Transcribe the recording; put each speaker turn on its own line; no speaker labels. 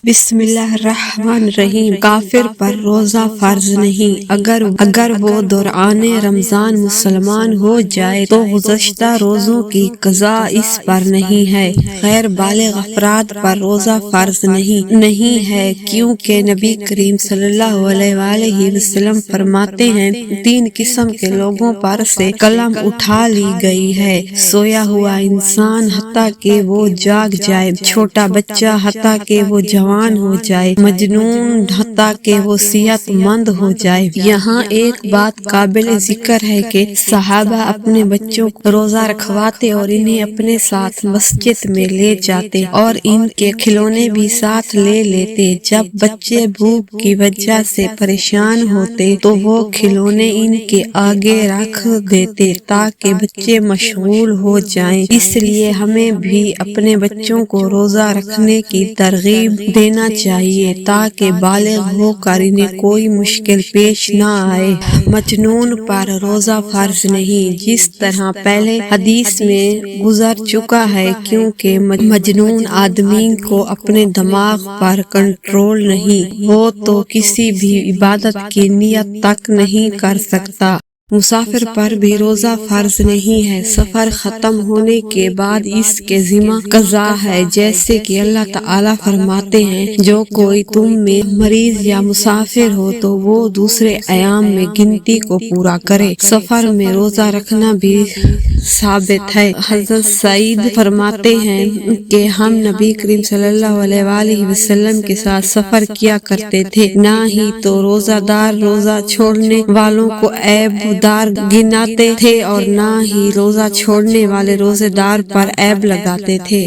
بسم اللہ الرحمن الرحیم۔ کافر پر روزہ فرض نہیں اگر وہ دوران رمضان مسلمان ہو جائے تو گزشتہ روزوں کی قضا اس پر نہیں ہے۔ غیر بالغ افراد پر روزہ فرض نہیں ہے کیونکہ نبی کریم صلی اللہ علیہ وآلہ وسلم فرماتے ہیں 3 قسم کے لوگوں پر سے قلم اٹھا لی گئی ہے: سویا ہوا انسان حتیٰ کہ وہ جاگ جائے، چھوٹا بچہ حتیٰ کہ وہ جوان ہو جائے، مجنون حتیٰ کہ وہ صحت مند ہو جائے۔ یہاں ایک بات قابل ذکر ہے کہ صحابہ اپنے بچوں کو روزہ رکھواتے اور انہیں اپنے ساتھ مسجد میں لے جاتے اور ان کے کھلونے بھی ساتھ لے لیتے۔ جب بچے بھوک کی وجہ سے پریشان ہوتے تو وہ کھلونے ان کے آگے رکھ دیتے تاکہ بچے مشغول ہو جائیں۔ اس لیے ہمیں بھی اپنے بچوں کو روزہ رکھنے کی ترغیب دینا چاہیے تاکہ بالغ ہو کر انہیں کوئی مشکل پیش نہ آئے۔ مجنون پر روزہ فرض نہیں، جس طرح پہلے حدیث میں گزر چکا ہے، کیونکہ مجنون آدمی کو اپنے دماغ پر کنٹرول نہیں، وہ تو کسی بھی عبادت کی نیت تک نہیں کر سکتا۔ مسافر پر بھی روزہ فرض نہیں ہے، سفر ختم ہونے کے بعد اس کے ذمہ قضا ہے، جیسے کہ اللہ تعالیٰ فرماتے ہیں جو کوئی تم میں مریض یا مسافر ہو تو وہ دوسرے ایام میں گنتی کو پورا کرے۔ سفر میں روزہ رکھنا بھی ثابت ہے۔ حضرت سعید فرماتے ہیں کہ ہم نبی کریم صلی اللہ علیہ وآلہ وسلم کے ساتھ سفر کیا کرتے تھے، نہ ہی تو روزہ دار روزہ چھوڑنے والوں کو عیب دار گناتے تھے اور نہ ہی روزہ چھوڑنے والے روزے دار پر عیب لگاتے تھے۔